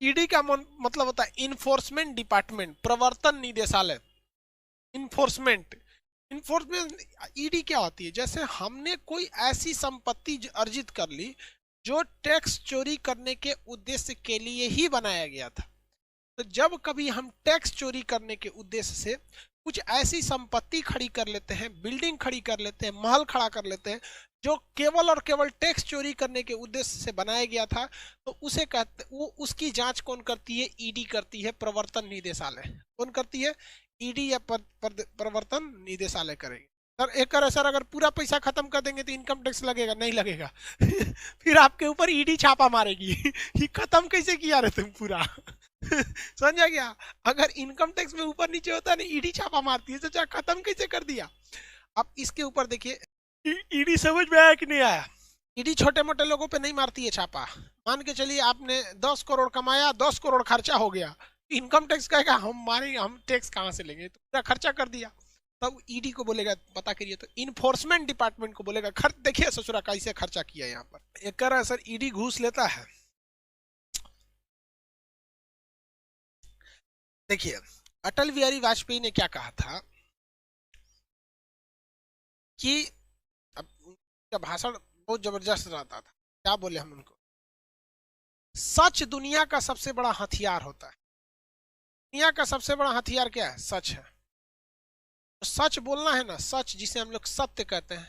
ED का मतलब होता है इन्फोर्समेंट डिपार्टमेंट, प्रवर्तन निदेशालय। इन्फोर्समेंट, इन्फोर्समेंट ईडी क्या होती है? जैसे हमने कोई ऐसी संपत्ति अर्जित कर ली जो टैक्स चोरी करने के उद्देश्य के लिए ही बनाया गया था। तो जब कभी हम टैक्स चोरी करने के उद्देश्य से कुछ ऐसी संपत्ति खड़ी कर लेते हैं, बिल्डिंग खड़ी कर लेते हैं, महल खड़ा कर लेते हैं जो केवल और केवल टैक्स चोरी करने के उद्देश्य से बनाया गया था, तो उसे कहते, वो उसकी जांच कौन करती है? ईडी करती है, प्रवर्तन निदेशालय। कौन करती है? ईडी या प्रवर्तन निदेशालय करेगी। सर एक करे सर, अगर पूरा पैसा खत्म कर देंगे तो इनकम टैक्स लगेगा? नहीं लगेगा। फिर आपके ऊपर ईडी छापा मारेगी कि खत्म कैसे किया रे तुम पूरा। समझा गया? अगर इनकम टैक्स में ऊपर नीचे होता है ना, ईडी छापा मारती है, तो चाहे खत्म कैसे कर दिया। अब इसके ऊपर देखिए, ईडी समझ में आया कि नहीं आया? ईडी छोटे मोटे लोगों पे नहीं मारती है छापा। मान के चलिए आपने 10 करोड़ कमाया, 10 करोड़ खर्चा हो गया, इनकम टैक्स कहेगा हम मारेंगे, हम टैक्स कहां से लेंगे, तो पूरा खर्चा कर दिया। तब ईडी को बोलेगा पता करिए, तो इन्फोर्समेंट डिपार्टमेंट को बोलेगा खर्च देखिए ससुरा कैसे खर्चा किया यहाँ पर। एक कर सर ईडी घूस लेता है। देखिए अटल बिहारी वाजपेयी ने क्या कहा था कि, अब उनका भाषण बहुत जबरदस्त रहता था। क्या बोले हम उनको? सच दुनिया का सबसे बड़ा हथियार होता है। दुनिया का सबसे बड़ा हथियार क्या है? सच है। तो सच बोलना है ना, सच जिसे हम लोग सत्य कहते हैं,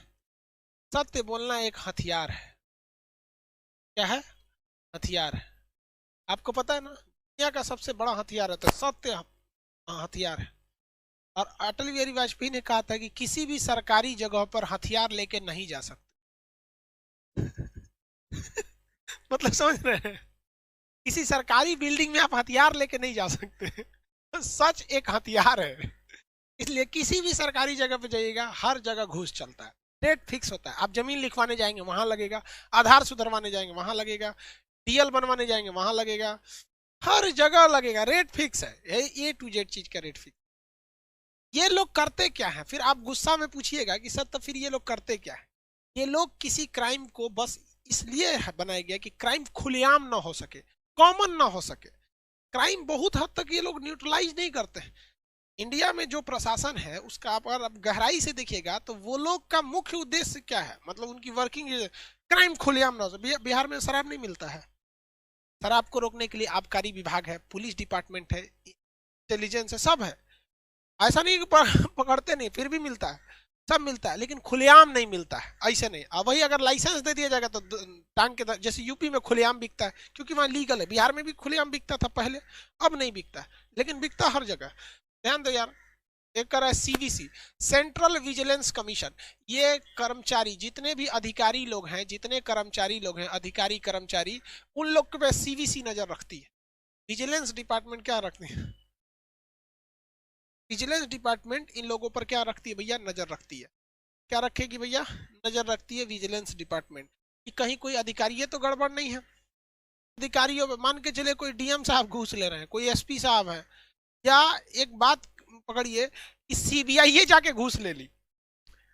सत्य बोलना एक हथियार है। क्या है? हथियार है। आपको पता है ना, दुनिया का सबसे बड़ा हथियार है तो सत्य हथियार है। और अटल बिहारी वाजपेयी ने कहा था कि किसी भी सरकारी जगह पर हथियार लेके नहीं जा सकते। मतलब समझ रहे हैं? किसी सरकारी बिल्डिंग में आप हथियार लेके नहीं जा सकते। सच एक हथियार है। इसलिए किसी भी सरकारी जगह पे जाइएगा, हर जगह घूस चलता है। रेट फिक्स होता है। आप जमीन लिखवाने जाएंगे वहां लगेगा, आधार सुधरवाने जाएंगे वहां लगेगा, डीएल बनवाने जाएंगे वहां लगेगा, हर जगह लगेगा। रेट फिक्स है, ए टू जेड चीज का रेट फिक्स। ये लोग करते क्या है? फिर आप गुस्सा में पूछिएगा कि सर तो फिर ये लोग करते क्या है? ये लोग किसी क्राइम को बस इसलिए बनाया गया कि क्राइम खुलेआम ना हो सके, कॉमन ना हो सके। क्राइम बहुत हद तक ये लोग न्यूट्रलाइज नहीं करते हैं। इंडिया में जो प्रशासन है उसका आप अगर आप गहराई से देखिएगा तो वो लोग का मुख्य उद्देश्य क्या है, मतलब उनकी वर्किंग क्राइम खुलेआम ना हो। बिहार में शराब नहीं मिलता है, शराब को रोकने के लिए आबकारी विभाग है, पुलिस डिपार्टमेंट है, इंटेलिजेंस है, सब है। ऐसा नहीं कि पकड़ते नहीं, फिर भी मिलता है, सब मिलता है, लेकिन खुलेआम नहीं मिलता है। ऐसे नहीं। अब वही अगर लाइसेंस दे दिया जाएगा तो टांग के जैसे यूपी में खुलेआम बिकता है क्योंकि वहां लीगल है, बिहार में भी खुलेआम बिकता था पहले, अब नहीं बिकता है, लेकिन बिकता हर जगह। ध्यान दो यार। एक कर है सीवीसी, सेंट्रल विजिलेंस कमीशन। ये कर्मचारी जितने भी अधिकारी लोग हैं, जितने कर्मचारी लोग हैं, अधिकारी कर्मचारी, उन लोग पे सीवीसी नजर रखती है। विजिलेंस डिपार्टमेंट क्या रखती है? विजिलेंस डिपार्टमेंट इन लोगों पर क्या रखती है भैया? नजर रखती है। क्या रखेगी भैया? नजर रखती है विजिलेंस डिपार्टमेंट कि कहीं कोई अधिकारी तो गड़बड़ नहीं है। अधिकारियों में मान के चले कोई डीएम साहब घूस ले रहे हैं, कोई एसपी साहब है, या एक बात पकड़िए कि सीबीआई जाके घूस ले ली,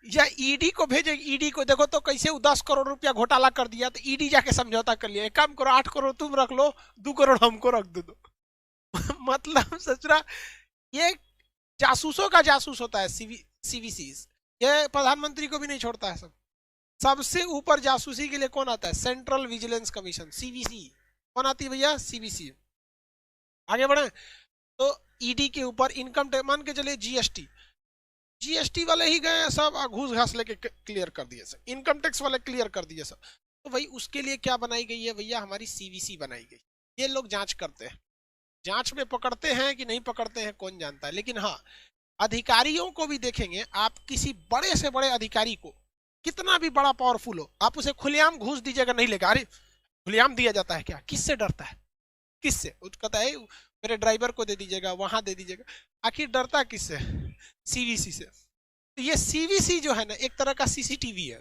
या ईडी को भेजे, ईडी को देखो तो कैसे 10 करोड़ रुपया घोटाला कर दिया, तो ईडी जाके समझौता कर लिया, एक काम करो 8 करोड़ तुम रख लो, 2 करोड़ हमको रख दो। मतलब सचरा ये जासूसों का जासूस होता है सीवीसी। ये प्रधानमंत्री को भी नहीं छोड़ता है। सब सबसे ऊपर जासूसी के लिए कौन आता है? Central vigilance commission, CVC. कौन आती है भैया? सीवीसी। आगे बढ़े तो ईडी के ऊपर इनकम टैक्स, मान के चलिए जीएसटी, जीएसटी वाले ही गए सब घूस घास लेके क्लियर कर दिए सब, इनकम टैक्स वाले क्लियर कर दिए सब। तो भाई उसके लिए क्या बनाई गई है भैया? हमारी सीवीसी बनाई गई। ये लोग जांच करते हैं, जांच में पकड़ते हैं कि नहीं पकड़ते हैं कौन जानता है, लेकिन हाँ अधिकारियों को भी देखेंगे आप। किसी बड़े से बड़े अधिकारी को, कितना भी बड़ा पावरफुल हो, आप उसे खुलेआम घूस दीजिएगा नहीं लेगा। अरे खुलेआम दिया जाता है क्या? किससे डरता है? किससे? कहता है मेरे ड्राइवर को दे दीजिएगा, वहां दे दीजिएगा। आखिर डरता किससे? सीवीसी से। तो ये सीवीसी जो है ना एक तरह का सीसीटीवी है।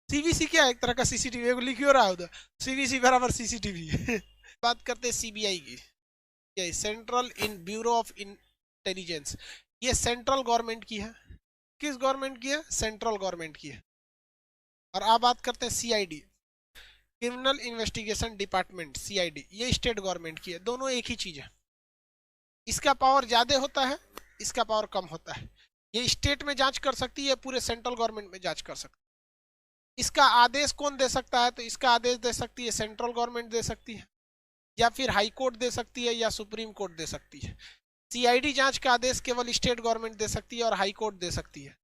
सीवीसी क्या है? एक तरह का सीसीटीवी। लिखियो रहा उधर, सीवीसी बराबर सीसीटीवी। बात करते हैं सीबीआई की, ये central in bureau of intelligence. ये सेंट्रल गवर्नमेंट की है। किस गवर्नमेंट की है? सेंट्रल गवर्नमेंट की है। और अब बात करते हैं CID. Criminal investigation department CID, ये स्टेट गवर्नमेंट की है। दोनों एक ही चीज है। इसका पावर ज्यादा होता है, इसका पावर कम होता है। ये स्टेट में जांच कर सकती है, पूरे सेंट्रल गवर्नमेंट में जांच कर सकती है। इसका आदेश कौन दे सकता है? तो इसका आदेश दे सकती है सेंट्रल गवर्नमेंट दे सकती है, या फिर हाई कोर्ट दे सकती है, या सुप्रीम कोर्ट दे सकती है। सीआईडी जांच का आदेश केवल स्टेट गवर्नमेंट दे सकती है और हाई कोर्ट दे सकती है,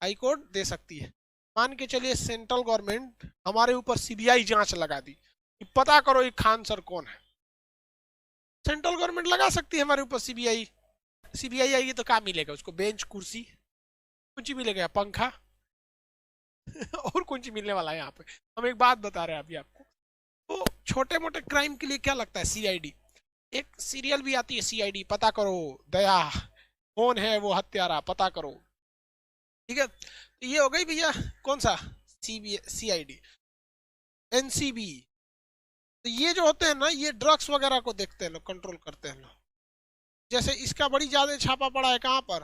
हाई कोर्ट दे सकती है। मान के चलिए सेंट्रल गवर्नमेंट हमारे ऊपर सीबीआई जांच लगा दी कि पता करो ये खान सर कौन है। सेंट्रल गवर्नमेंट लगा सकती है हमारे ऊपर सीबीआई। सीबीआई आएगी तो क्या मिलेगा उसको? बेंच, कुर्सी, कुछ मिलेगा, पंखा और कुछ मिलने वाला है यहाँ पे। हम एक बात बता रहे हैं अभी आपको। तो छोटे मोटे क्राइम के लिए क्या लगता है? सीआईडी। एक सीरियल भी आती है सीआईडी, पता करो दया कौन है वो हत्यारा, पता करो। ठीक है, तो ये हो गई भैया कौन सा? सीआईडी। एनसीबी, तो ये जो होते हैं ना, ये ड्रग्स वगैरह को देखते हैं लोग, कंट्रोल करते हैं लोग। जैसे इसका बड़ी ज्यादा छापा पड़ा है कहाँ पर?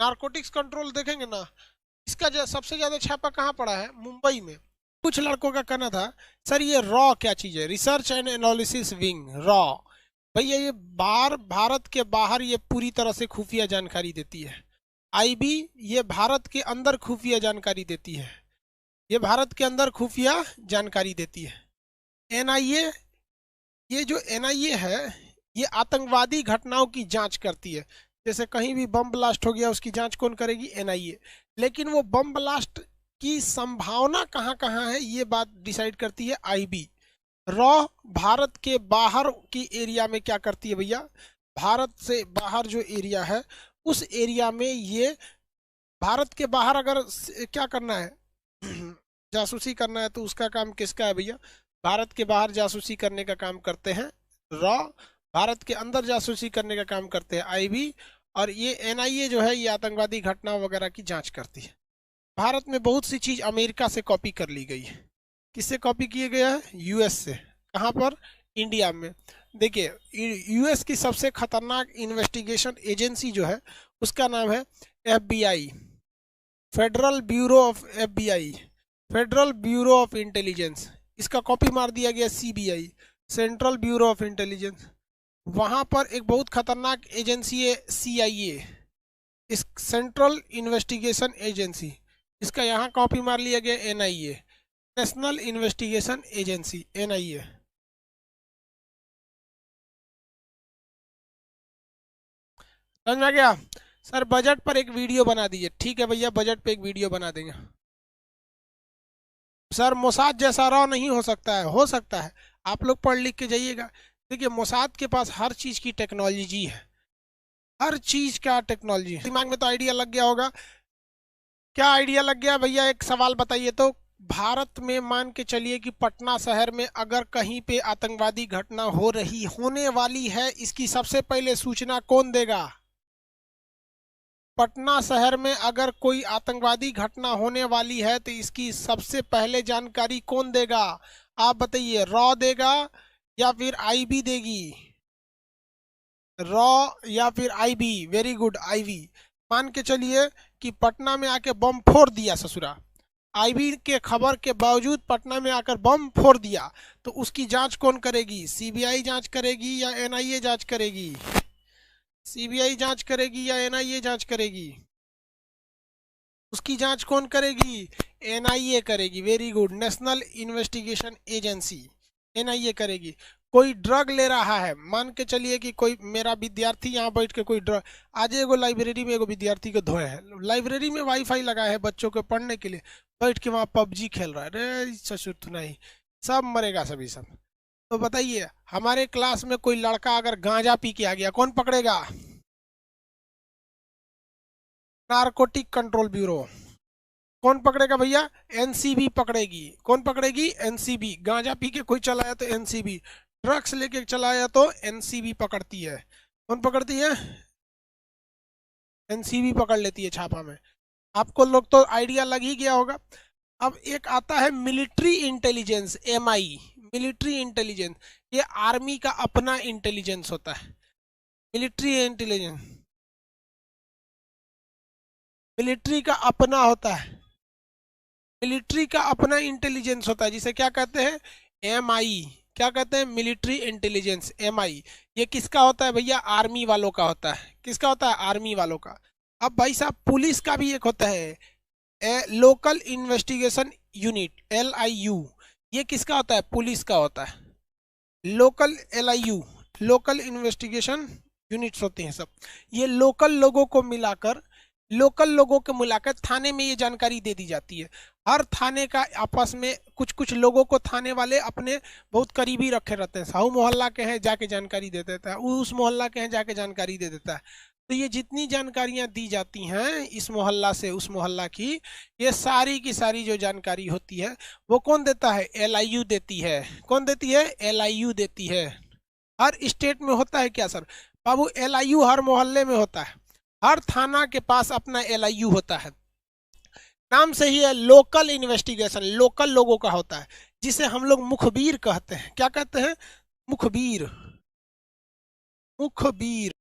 नारकोटिक्स कंट्रोल देखेंगे ना, इसका सबसे ज्यादा छापा कहाँ पड़ा है? मुंबई में। कुछ लड़कों का कहना था सर ये रॉ क्या चीज है? Research and analysis wing, raw. भैया ये भारत के बाहर ये पूरी तरह से खुफिया जानकारी देती है। आईबी ये भारत के अंदर खुफिया जानकारी देती है, ये भारत के अंदर खुफिया जानकारी देती है। एनआईए, ये जो एनआईए है ये आतंकवादी घटनाओं की जांच करती है। जैसे कहीं भी बम ब्लास्ट हो गया उसकी जांच कौन करेगी? एनआईए। लेकिन वो बम ब्लास्ट की संभावना कहाँ कहाँ है ये बात डिसाइड करती है आईबी। रॉ भारत के बाहर की एरिया में क्या करती है भैया? भारत से बाहर जो एरिया है उस एरिया में ये, भारत के बाहर अगर क्या करना है जासूसी करना है तो उसका काम किसका है भैया? भारत के बाहर जासूसी करने का काम करते हैं रॉ, भारत के अंदर जासूसी करने का काम करते हैं आईबी, और ये एनआईए जो है ये आतंकवादी घटना वगैरह की जांच करती है। भारत में बहुत सी चीज अमेरिका से कॉपी कर ली गई है। किससे कॉपी किए गया है? यूएस से। कहाँ पर? इंडिया में। देखिए यूएस की सबसे खतरनाक इन्वेस्टिगेशन एजेंसी जो है उसका नाम है FBI, federal bureau of FBI, federal bureau of intelligence. इसका कॉपी मार दिया गया CBI, central bureau of intelligence. वहां पर एक बहुत खतरनाक एजेंसी है सीआईए, इस सेंट्रल इन्वेस्टिगेशन एजेंसी। इसका यहाँ कॉपी मार लिया गया NIA, national investigation agency, NIA. समझ में आ गया? सर बजट पर एक वीडियो बना दीजिए। ठीक है भैया, बजट पे एक वीडियो बना देंगे। सर मोसाद जैसा रॉ नहीं हो सकता है। हो सकता है, आप लोग पढ़ लिख के जाइएगा। देखिए मोसाद के पास हर चीज की टेक्नोलॉजी है, हर चीज का टेक्नोलॉजी। दिमाग में तो आइडिया लग गया होगा। क्या आइडिया लग गया भैया? एक सवाल बताइए तो। भारत में मान के चलिए कि पटना शहर में अगर कहीं पे आतंकवादी घटना हो रही, होने वाली है, इसकी सबसे पहले सूचना कौन देगा? पटना शहर में अगर कोई आतंकवादी घटना होने वाली है तो इसकी सबसे पहले जानकारी कौन देगा? आप बताइए, रॉ देगा या फिर आईबी देगी? रॉ या फिर आईबी? Very good, IB. मान के चलिए कि पटना में आके बम फोड़ दिया ससुरा, आईबी के खबर के बावजूद पटना में आकर बम फोड़ दिया, तो उसकी जांच कौन करेगी? सीबीआई जांच करेगी या एनआईए जांच करेगी? सीबीआई जांच करेगी या एनआईए जांच करेगी? उसकी जांच कौन करेगी? एनआईए करेगी। Very good, national investigation agency, NIA करेगी। कोई ड्रग ले रहा है, मान के चलिए कि कोई मेरा विद्यार्थी यहाँ बैठ के कोई ड्रग, आज एगो लाइब्रेरी में एगो विद्यार्थी को धोए है, लाइब्रेरी में वाईफाई लगा है बच्चों के पढ़ने के लिए, बैठ के वहाँ पबजी खेल रहा है। अरे ससुर तो नहीं, सब मरेगा सभी सब। तो बताइए हमारे क्लास में कोई लड़का अगर गांजा पी के आ गया, कौन पकड़ेगा? Narcotic control bureau. कौन पकड़ेगा भैया? एनसीबी पकड़ेगी। कौन पकड़ेगी? एनसीबी। गांजा पी के कोई चलाया तो एनसीबी, ड्रग्स लेके चलाया तो एनसीबी पकड़ती है। कौन पकड़ती है? एनसीबी पकड़ लेती है छापा में। आपको लोग तो आइडिया लग ही गया होगा। अब एक आता है military intelligence, MI, military intelligence. ये आर्मी का अपना इंटेलिजेंस होता है, मिलिट्री इंटेलिजेंस, मिलिट्री का अपना होता है, मिलिट्री का अपना इंटेलिजेंस होता है, जिसे क्या कहते हैं? MI क्या कहते हैं, मिलिट्री इंटेलिजेंस, MI। ये किसका होता है भैया, आर्मी वालों का होता है। किसका होता है, आर्मी वालों का। अब भाई साहब पुलिस का भी एक होता है लोकल इन्वेस्टिगेशन यूनिट, LIU। ये किसका होता है, पुलिस का होता है। Local LIU, local investigation units होते हैं सब। ये लोकल लोगों को मिलाकर थाने में ये जानकारी दे दी जाती है। हर थाने का आपस में कुछ कुछ लोगों को थाने वाले अपने बहुत करीबी रखे रहते हैं। साहू मोहल्ला के हैं जाके जानकारी दे देता है, उस मोहल्ला के हैं जाके जानकारी दे देता है। तो ये जितनी जानकारियां दी जाती हैं इस मोहल्ला से उस मोहल्ला की, ये सारी की सारी जो जानकारी होती है वो कौन देता है, LIU देती है। कौन देती है, LIU देती है। हर स्टेट में होता है क्या सर, बाबू LIU हर मोहल्ले में होता है। हर थाना के पास अपना LIU होता है। नाम से ही है, लोकल इन्वेस्टिगेशन, लोकल लोगों का होता है, जिसे हम लोग मुखबिर कहते हैं। क्या कहते हैं, मुखबिर, मुखबिर।